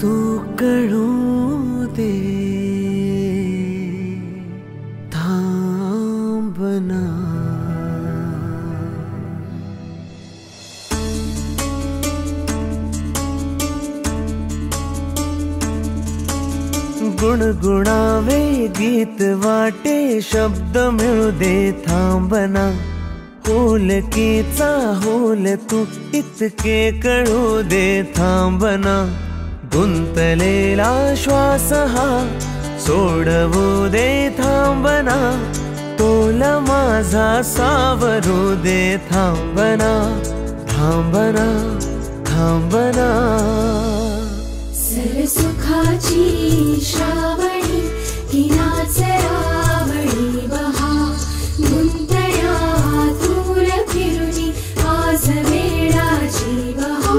तू कळू दे थांबना. गुणगुणावे गीत वाटे शब्द मिळू दे थांबना. होलकीचा होल तू इतके कळू दे थांबना. गुंतलेला श्वास हा सोडवू दे थांबना. तोल माझा सावरू दे थांबना. थांबना थांबना. सरसुखाची श्रावणी ही नाचरावणी बहा. गुंतण्या दूर फिरुनी आज वेळाची बहा.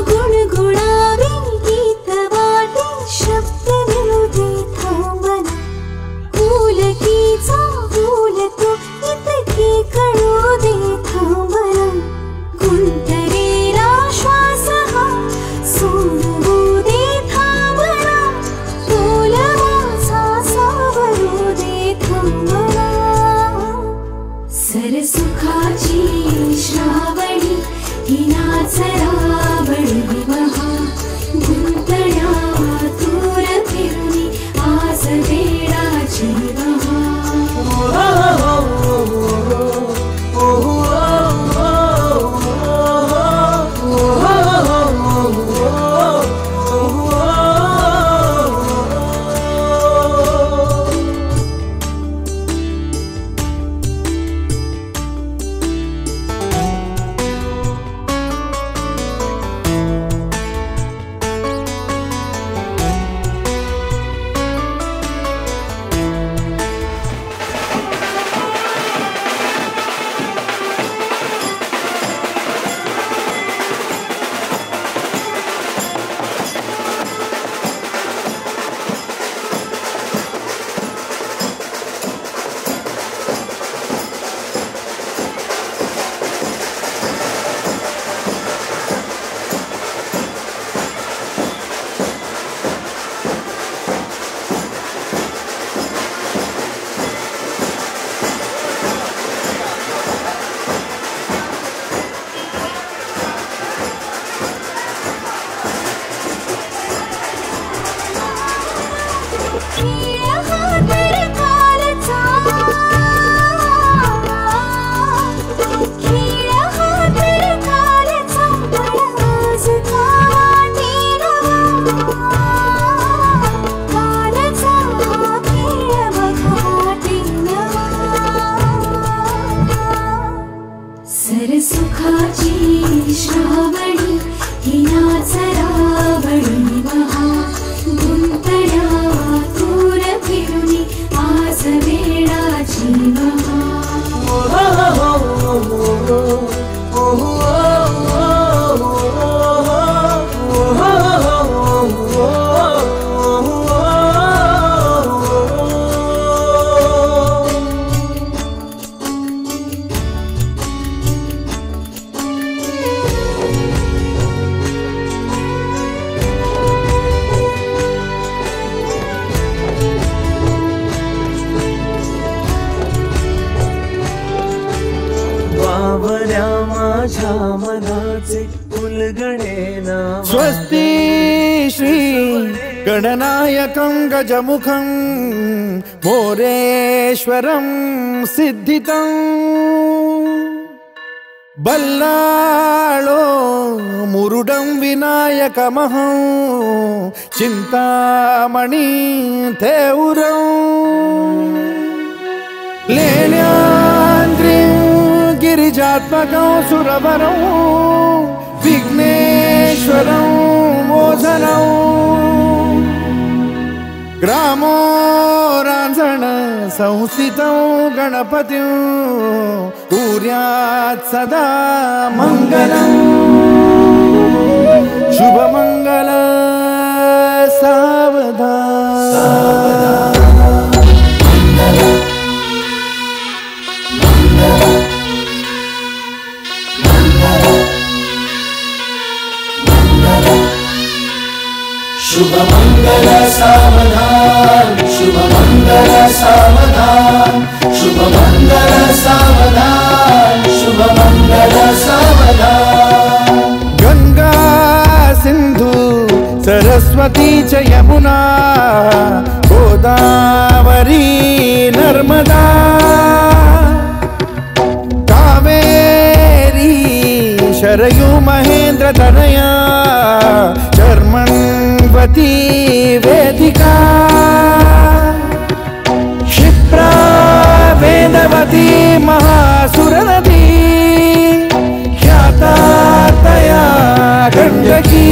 गुणगुणावे गीत वाटे शब्द मिळू दे थांबना. फुलकीचा फूल तू इतके कळू दे थांबना. गुंतलेला श्वास हा सोडवू दे थांबना. तोल माझा सावरू दे थांबना. सरसुखाची श्रावणी ही नाचरावणी बहा. गुंतण्या दूर फिरुनी आज वेळाची बहा. सरसुखाची श्रावणी ही नाचरावणी बहा. गुंतण्या दूर फिरुनी आज वेळाची बहा. बावऱ्या माझ्या मनाचे उलगडेना. स्वस्ति श्री गणनायकं गजमुखं मोरेश्वरं सिद्धितं. बल्लाळो मुरुडं विनायकमहं चिंतामणि थेउरं. लेल्याद्रिं गिरिजात्मकं सुरवरं विघ्नेश्वरं मोझनं. ग्रामो रांझण संस्थितं गणपतिं कुर्यात् सदा मंगलं. शुभमंगल सावधान. मंगल मंगल सावधान, शुभ मंगल सावधान, शुभ मंगल सावधान, शुभ मंगल सावधान। गंगा सिंधु सरस्वती च यमुना गोदावरी नर्मदा कावेरी शरयू महेंद्र तनया चर्मण्वती वेदिका क्षिप्रा वेदवती महासुरनदी ख्याता तया गण्डकी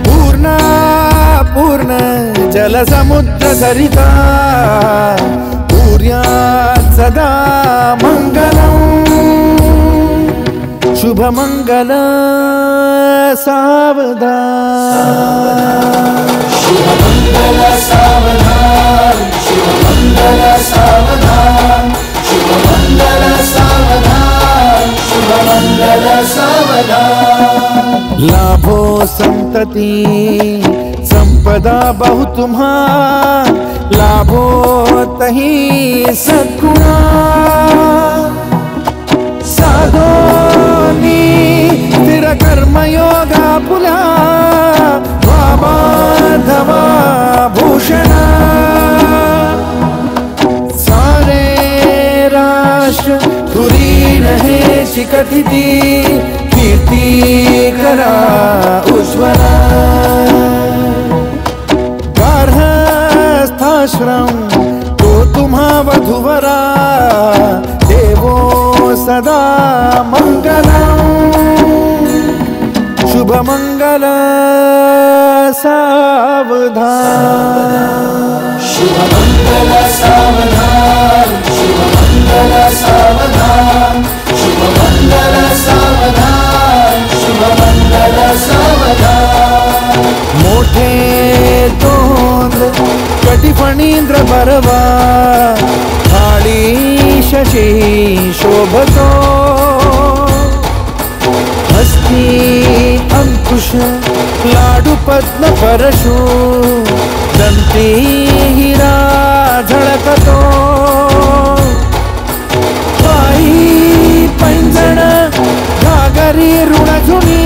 पूर्णा पूर्ण जलसमुद्र सरिता पूर्यात् सदा मङ्गलम् शुभ मंगल सावधान, शुभ मंगल सावधान, शुभ मंगल सावधान, शुभ मंगल सावधान, शुभ मंगल सावधान। लाभो संतति संपदा बहु तुम्हार लाभो तही सद्गुणा साधोनी स्थिर कर्मयोगा पुला वामाधवा भूषणा सारे राष्ट्र धुरीन है शिखतिथि कीर्ति करा उज्ज्वला गार्हस्थाश्रम तो तुम्हा वधुवरा देवो सदा मंगलम् शुभ मंगल सावधान, शुभ मंगल सावधान, शुभ मंगल सावधान, शुभ मंगल सावधान, शुभ मंगल सावधान। मोठे तोंड कटिफणींद्र बरवा थाळी शशी शोभतो हस्ती अंकुश लाडू पद्म परशु दंती हिरा झळकतो पायी पैंजण घागरी ऋणझुनी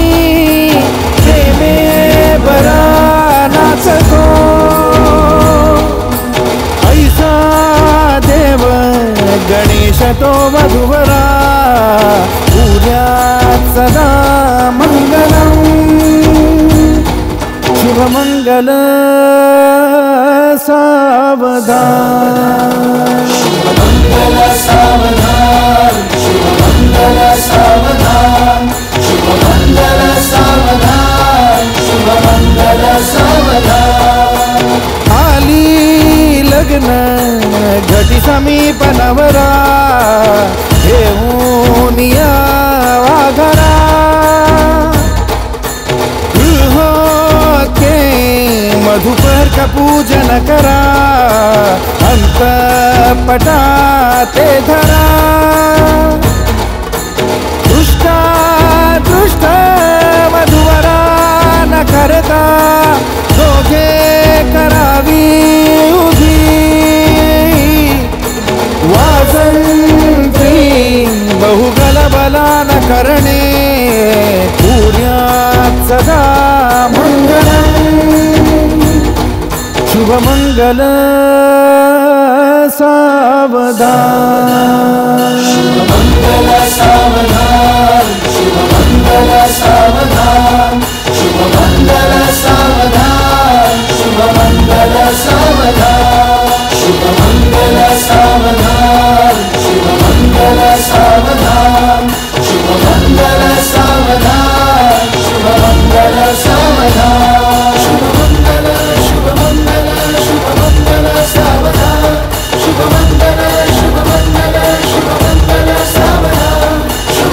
प्रेमे बरा नाचतो ऐसा देव गणेश तो वधुवरा पूज्यात् सदा मंगलम् शुभ मंगल सावधान, शुभ मंगल सावधान, शुभ मंगल सावधान, शुभ मंगल सावधान, शुभ मंगल सावधान। आली लग्न घटी समीप नवरा घेऊन या वाघरा गृहोके मधुपर का पूजन करा अंतपटा ते धरा दृष्टा दृष्ट मधुवरा न करता दोघे करावी उभी वासंती बहुगलबला न करणे पूर्यात् सदा मंगलम् शुभ मंगल सावधान, शुभ मंगल सावधान, शुभ मंगल सावधान, शुभ मंगल सावधान, शुभ मंगल सावधान, शुभ मंगल सावधान, शुभ मंगल सावधान, शुभ मंगल सावधान, शुभ मंगल सावधान, शुभ मंगल, शुभ मंगल, शुभ मंगल सावधान, शुभ मंगल, शुभ मंगल, शुभ मंगल सावधान, शुभ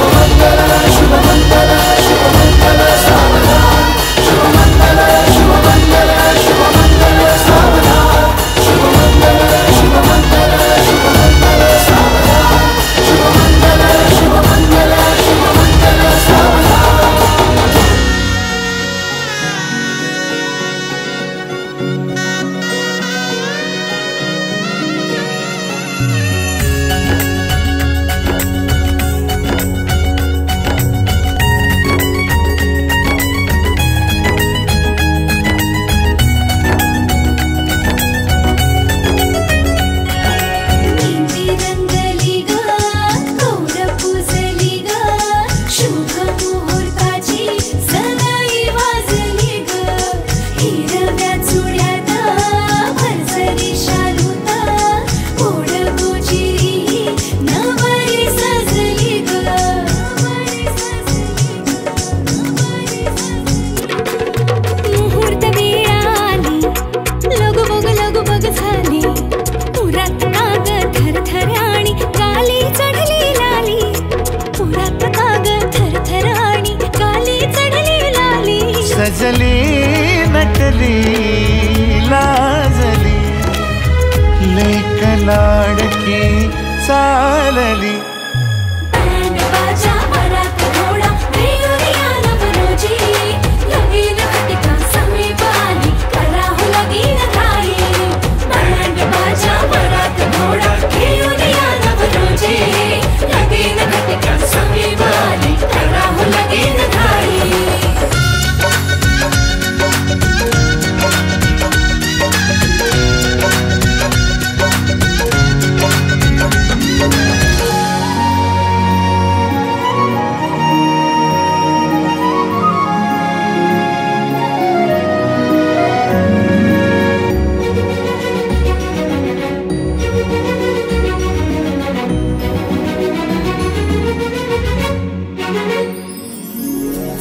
चालली. बँड बाजा वरात घोडा रेवरिया नवरोजी लगीन घटिका समीप आली करा हो लगीन घाई. बँड बाजा वरात घोडा रेवरिया नवरोजी लगीन घटिका समीप आली करा हो लगीन घाई.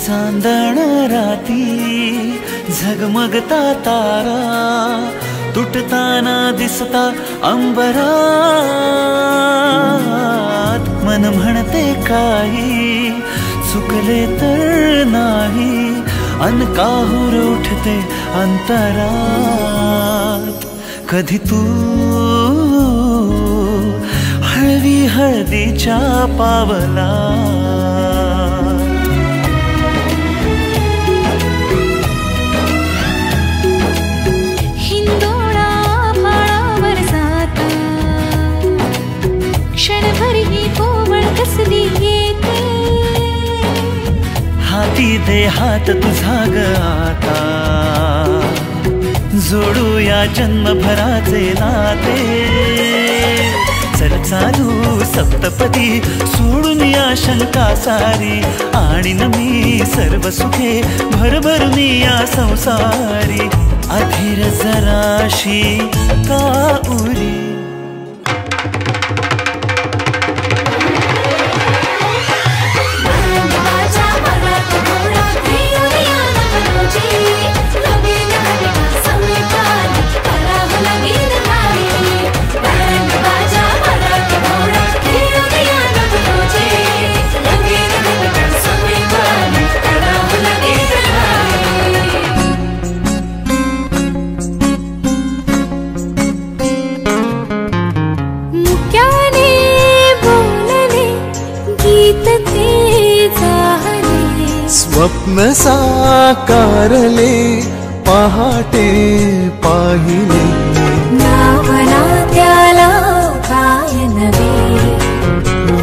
चांदण राती झगमगता तारा तुटताना दिसता अंबरात. मन म्हणते काही चुकले तर नाही अन काहूर उठते अंतरात. कधी तू हळवी हळदीच्या पावला हाती दे हात तुझा ग आता जोडूया जन्मभराचे नाते. चल चालू सप्तपदी सोडून या शंका सारी आणीन मी सर्व सुखे भरभरून या संसारी. अधीर जराशी का उरी स्वप्न साकारले पहाटे पाहिले. नावना त्याला काय नवे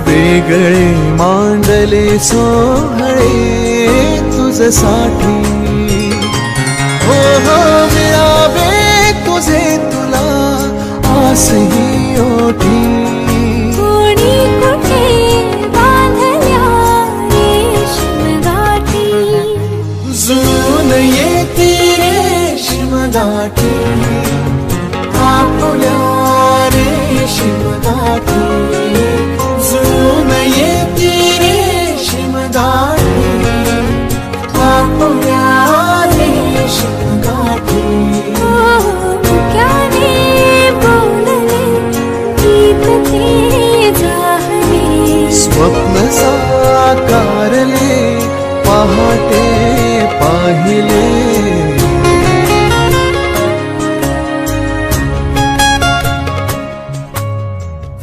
वेगळे मांडले सोहळे तुझसाठी. हो हो मिळावे तुझे तुला आसही ओठी. कोणी कुठे बांधल्या रेशीम गाठी जुळून येती रेशीम गाठी आपुल्या रेशीम गाठी. जुळून येती रेशीम गाठी आपुल्या रेशीम गाठी. मुक्याने बोलले गीत ते झाले. स्वप्न साकारले पहाटे पाहिले.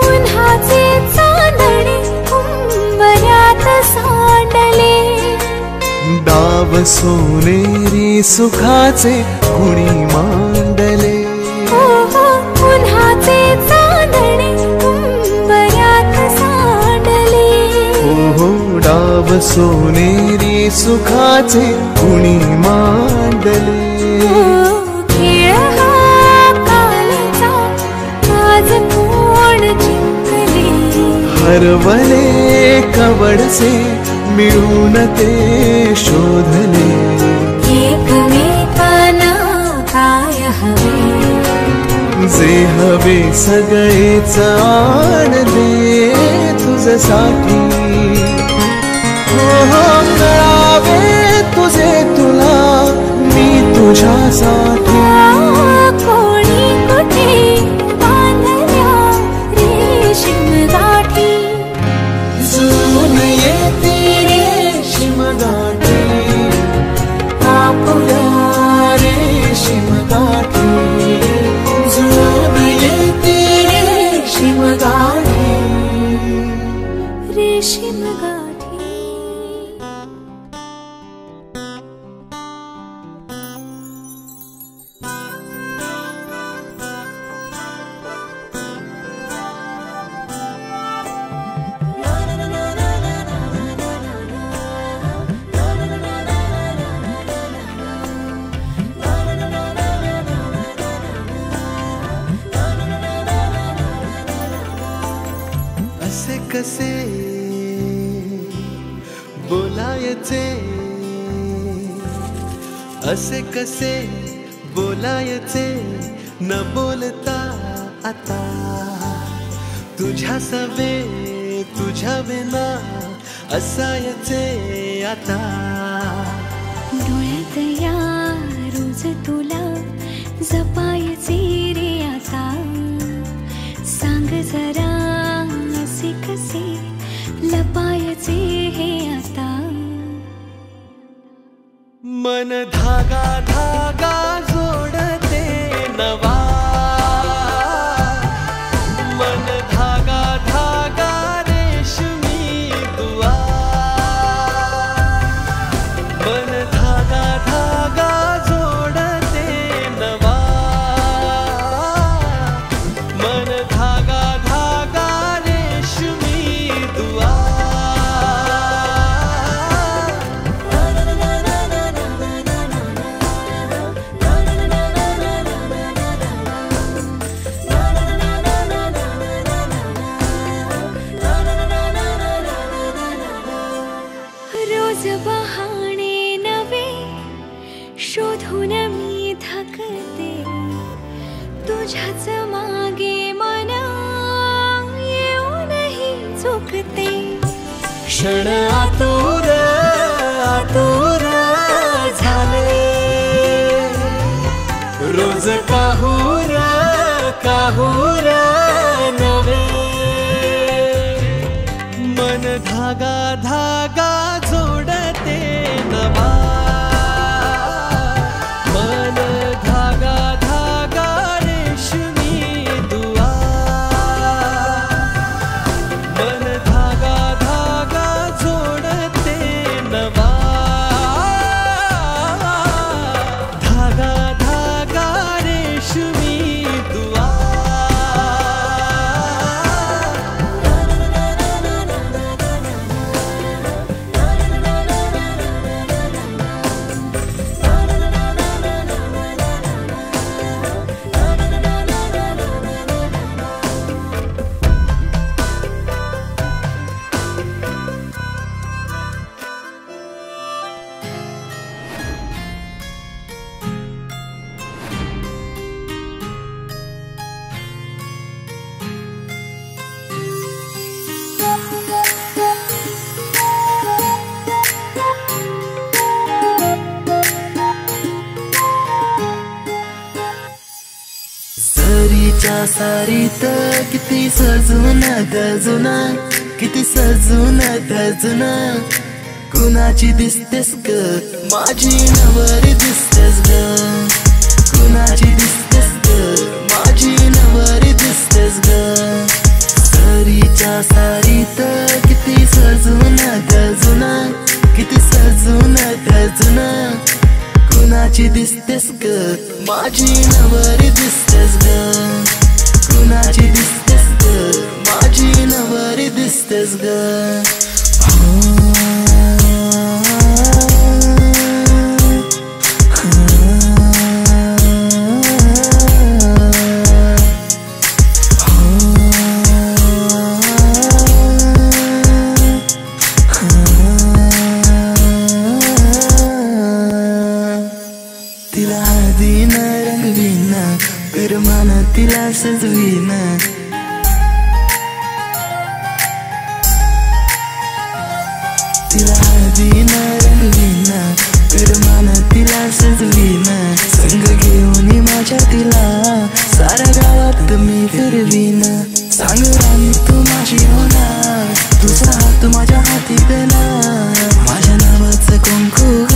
उन्हाचे चांदणे उंबऱ्यात सांडले. डाव सोनेरी सुखाचे कुणी मांडले. उन्हाचे चांदणे उंबऱ्यात सांडले. हो डाव सोनेरी सुखाचे कुणी मांडले. खेळ हा कालचा आज कोण जिंकले. हरवले कवडसे मिळून ते शोधले. एकमेकांना काय हवे जे हवे सगळेच आणले तुझ्यासाठी. हो हो कळावे तुझे तुला मी तुझ्यासाठी. कोणी कुठे बांधल्या रेशीम गाठी. जुळून येती रेशीम गाठी आपुल्या रेशीम गाठी. जुळून येती रेशीम गाठी रेशीम गाठी असे कसे बोलायचे, असे कसे बोलायचे न बोलता आता, तुझ्या सवे तुझ्या विना असायचे आता. डोळ्यात या रोज तुला जपायचे रे आता, सांग जरा असे कसे लपायचे हे आता. मन धागा धागा जोडते नवा, मन धागा धागा रेशमी दुआ, मन धागा धागा जोडते नवा, मन धागा धागा रेशमी दुआ. रोज बहाणे नवे शोधून मी थकते, तुझ्याच मागे मन येऊनही चुकते. क्षण आतुर आतुर झाले, रोज काहूर काहूर नवे, मन धागा धागा जोडते नवा, मन धागा धागा रेशमी दुआ, मन धागा धागा जोडते नवा, धागा धागा रेशमी दुआ. सरीच्या सारीत किती सजून गजुना, किती सजून गजुना, कुणाची दिसतेस ग माझी नवरी दिसतेस ग, कुणाची दिसतेस ग माझी नवरी दिसतेस ग. सरीच्या सारीत किती सजून गजुना, किती सजून गजुना, कुणाची दिसतेस ग माझी नवरी दिसतेस ग, कुणाची दिसतेस ग माझी नवरी दिसतेस ग. तिला हळदीन रंगवीन, करमान तिला सजवीन, तिला हळदीन रंगवीन, करमान तिला सजवीन, संग घेऊन माझ्या तिला साऱ्या गावात मी फिरवीन. सांग राणी तू माझी होणार, तुझा हात माझ्या हाती देणार, माझ्या नावाचं कुंकू ग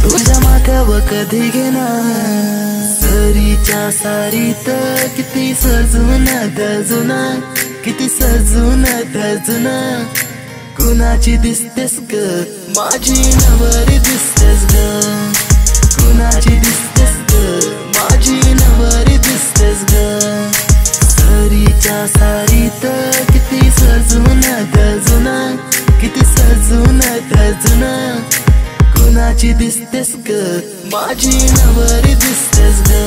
तुझ्या माथ्यावर कधी घेणार. सरीच्या सारीत किती सजून गजुना, किती सजून गजुना, कुणाची दिसतेस ग माझी नवरी दिसतेस ग कुणाची दिसतेस ग माझी नवरी दिसतेस ग सरीच्या सारीत किती सजून गजून किती सजून गजून कुणाची दिसतेस ग माझी नवरी दिसतेस ग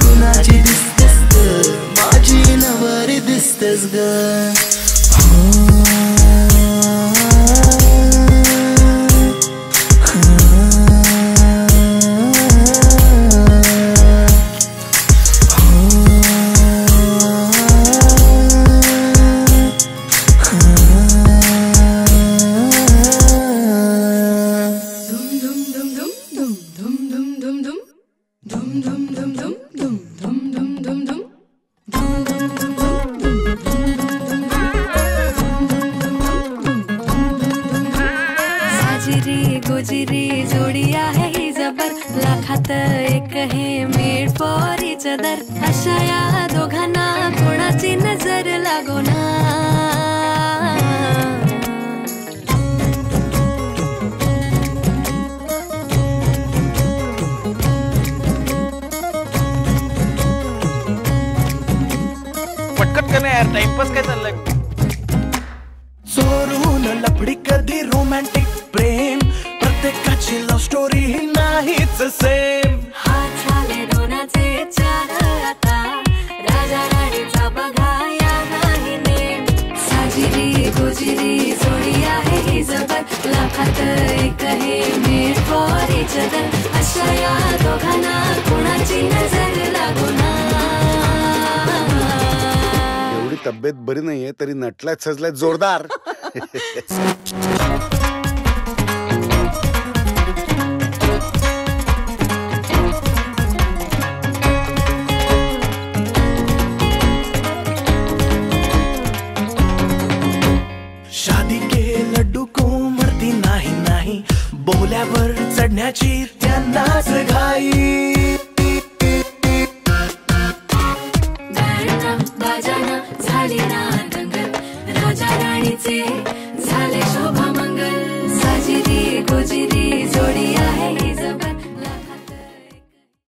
कुणाची दिसतेस ग माझी नवरी दिसतेस ग गुजरी जोडिया है ही जबर लाखात एक हे मेड फॉर इच अदर अशा या दोघांना कोणाची नजर लागो ना पटकट का नाही यार टाइमपास काय चाललाय चोरून लपडी कधी रोमॅन्टिक प्रेम प्रत्येकाची लव्ह स्टोरी ही नाहीच सेम हात झाले दोनाचे चार आता राजा राणीचा बघाया नाही नेम साजिरी गुजरी जोडी आहे ही जबर लाखात एक हे मेड फॉर इच अदर अशा या दोघांना कोणाची नजर लागो ना एवढी तब्येत बरी नाहीये तरी नटलाय सजलाय जोरदार शादी के लड्डू को मरती नाही नाही बोल्यावर चढण्याची त्यांनाच घाई बाजाना झाली ना दंगल राजा राणीचे झाले शोभ